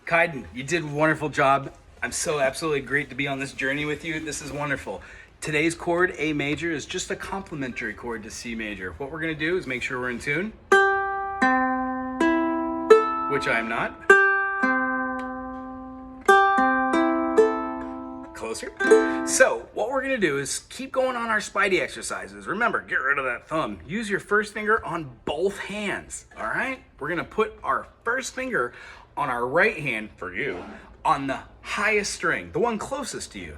Kyden, you did a wonderful job. I'm so absolutely great to be on this journey with you. This is wonderful. Today's chord, A major, is just a complementary chord to C major. What we're going to do is make sure we're in tune, which I am not. Closer. So what we're going to do is keep going on our Spidey exercises. Remember, get rid of that thumb. Use your first finger on both hands, all right? We're going to put our first finger on our right hand, for you, on the highest string, the one closest to you.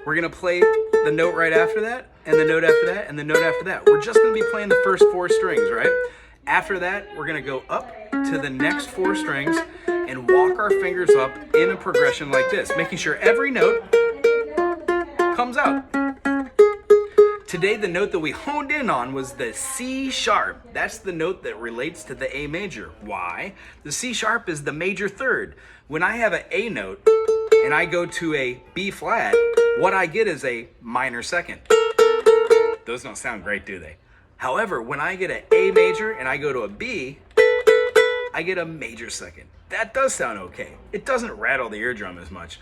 We're going to play the note right after that, and the note after that, and the note after that. We're just going to be playing the first 4 strings, right? After that, we're going to go up to the next 4 strings and walk our fingers up in a progression like this, making sure every note comes out. Today, the note that we honed in on was the C sharp. That's the note that relates to the A major. Why? The C sharp is the major third. When I have an A note and I go to a B flat, what I get is a minor second. Those don't sound great, do they? However, when I get an A major and I go to a B, I get a major second. That does sound okay. It doesn't rattle the eardrum as much.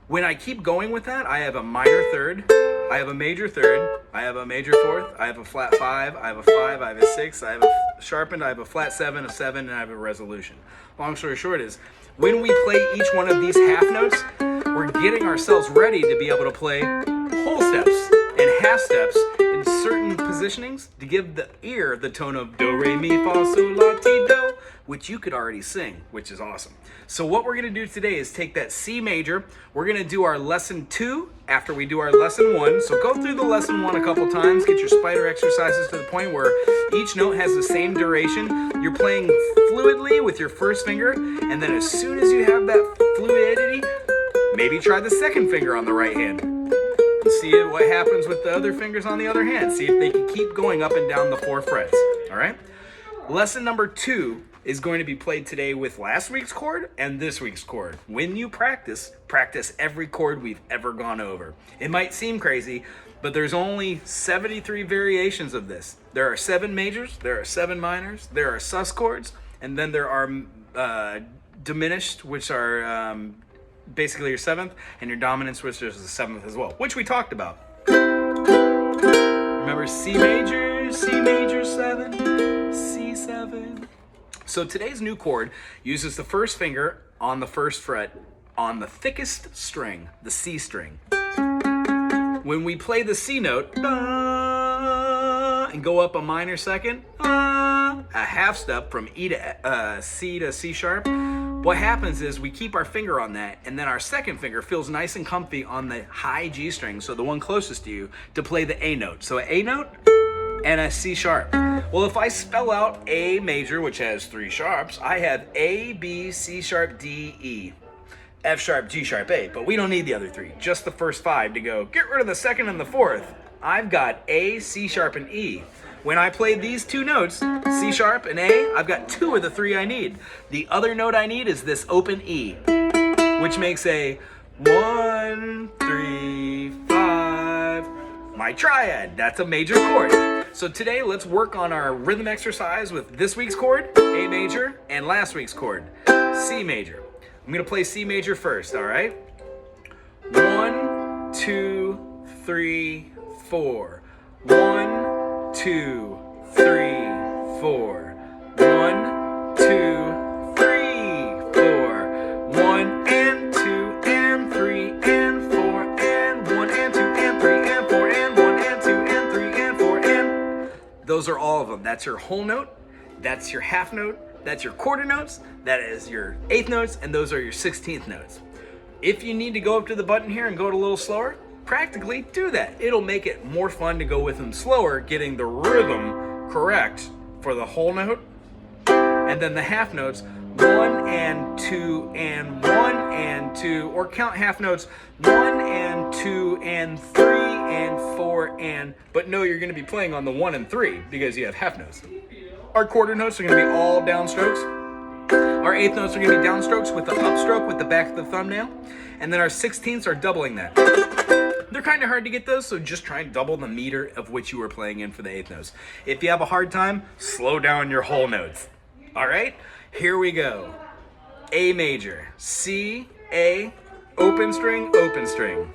When I keep going with that, I have a minor third, I have a major third, I have a major fourth, I have a flat 5, I have a 5, I have a 6, I have a sharpened, I have a flat 7, a 7, and I have a resolution. Long story short is, when we play each one of these half notes, we're getting ourselves ready to be able to play whole steps and half steps in certain positionings to give the ear the tone of do, re, mi, fa, sol, la, ti, do, which you could already sing, which is awesome. So what we're going to do today is take that C major. We're going to do our lesson 2 after we do our lesson 1. So go through the lesson 1 a couple times, get your spider exercises to the point where each note has the same duration. You're playing fluidly with your first finger, and then as soon as you have that fluidity, maybe try the second finger on the right hand. See what happens with the other fingers on the other hand. See if they can keep going up and down the 4 frets. All right? Lesson number 2 is going to be played today with last week's chord and this week's chord. When you practice, practice every chord we've ever gone over. It might seem crazy, but there's only 73 variations of this. There are 7 majors, there are 7 minors, there are sus chords, and then there are diminished, which are basically your 7th, and your dominants, which is the 7th as well, which we talked about. Remember C major 7, C7. So today's new chord uses the first finger on the first fret on the thickest string, the C string. When we play the C note, and go up a minor second, a half step from E to C to C sharp, what happens is we keep our finger on that, and then our second finger feels nice and comfy on the high G string, so the one closest to you, to play the A note. So an A note and a C sharp. Well, if I spell out A major, which has 3 sharps, I have A, B, C sharp, D, E, F sharp, G sharp, A, but we don't need the other 3, just the first 5 to go, get rid of the 2nd and the 4th. I've got A, C sharp, and E. When I play these 2 notes, C sharp and A, I've got 2 of the 3 I need. The other note I need is this open E, which makes a 1, 3, 5, my triad. That's a major chord. So today, let's work on our rhythm exercise with this week's chord, A major, and last week's chord, C major. I'm gonna play C major first, all right? 1, 2, 3, 4. 1, 2, 3, 4. 1, 2, 3, 4. 1 and 2 and 3 and 4 and 1 and 2 and 3 and 4 and 1 and 2 and 3 and 4 and... Those are all of them. That's your whole note, that's your half note, that's your quarter notes, that is your 8th notes, and those are your 16th notes. If you need to go up to the button here and go it a little slower, practically do that. It'll make it more fun to go with them slower, getting the rhythm correct for the whole note, and then the half notes, 1 and 2 and 1 and 2, or count half notes, 1 and 2 and 3 and 4 and, but no, you're gonna be playing on the 1 and 3 because you have half notes. Our quarter notes are gonna be all downstrokes. Our 8th notes are gonna be downstrokes with the upstroke with the back of the thumbnail, and then our 16ths are doubling that. They're kind of hard to get those, so just try and double the meter of which you were playing in for the 8th notes. If you have a hard time, slow down your whole notes. All right, here we go. A major, C, A, open string, open string.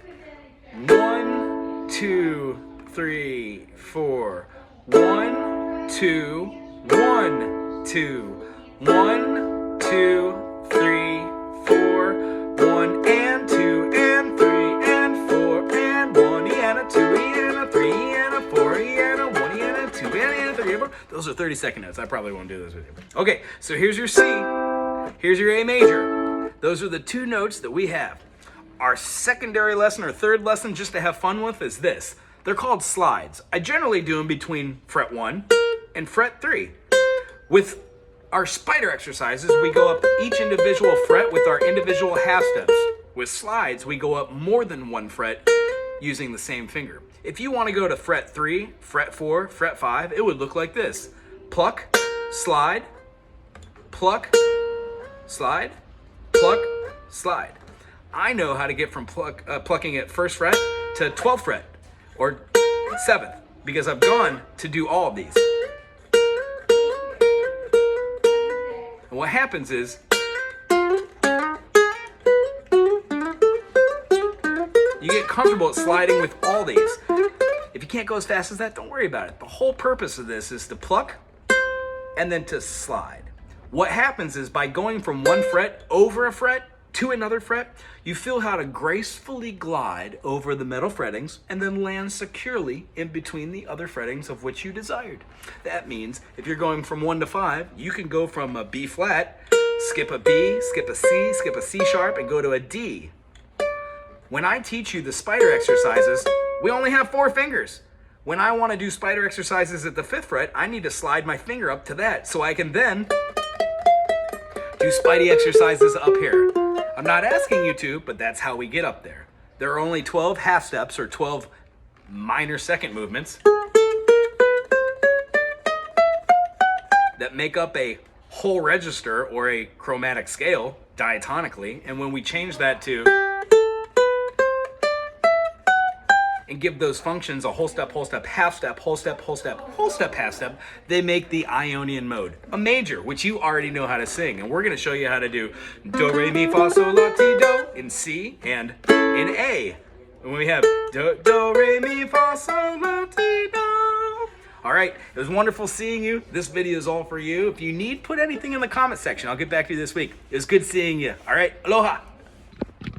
1, 2, 3, 4. 1, 2, 1, 2. 1, 2, 3, 4. 1 and 2 and 3 and 4 and 1 and a 2 and a 3 and a 4 and a 1 and a 2 and a 3 and 4. Those are 30-second notes. I probably won't do those with you. Okay, so here's your C. Here's your A major. Those are the two notes that we have. Our secondary lesson or third lesson just to have fun with is this. They're called slides. I generally do them between fret 1 and fret 3. With our spider exercises, we go up each individual fret with our individual half steps. With slides, we go up more than one fret using the same finger. If you want to go to fret 3, fret 4, fret 5, it would look like this. Pluck, slide, pluck, slide, pluck, slide. I know how to get from plucking at 1st fret to 12th fret or 7th because I've gone to do all of these. And what happens is you get comfortable at sliding with all these. If you can't go as fast as that, don't worry about it. The whole purpose of this is to pluck and then to slide. What happens is by going from one fret over a fret to another fret, you feel how to gracefully glide over the metal frettings and then land securely in between the other frettings of which you desired. That means if you're going from 1 to 5, you can go from a B flat, skip a B, skip a C, skip a C sharp, and go to a D. When I teach you the spider exercises, we only have 4 fingers. When I want to do spider exercises at the 5th fret, I need to slide my finger up to that so I can then do spidey exercises up here. I'm not asking you to, but that's how we get up there. There are only 12 half steps or 12 minor second movements that make up a whole register or a chromatic scale diatonically. And when we change that to and give those functions a whole step, half step, whole step, whole step, whole step, half step, they make the Ionian mode, a major, which you already know how to sing. And we're going to show you how to do do, re, mi, fa, sol, la, ti, do in C and in A. And we have do, do, re, mi, fa, sol, la, ti, do. All right, it was wonderful seeing you. This video is all for you. If you need, put anything in the comment section. I'll get back to you this week. It was good seeing you. All right, aloha.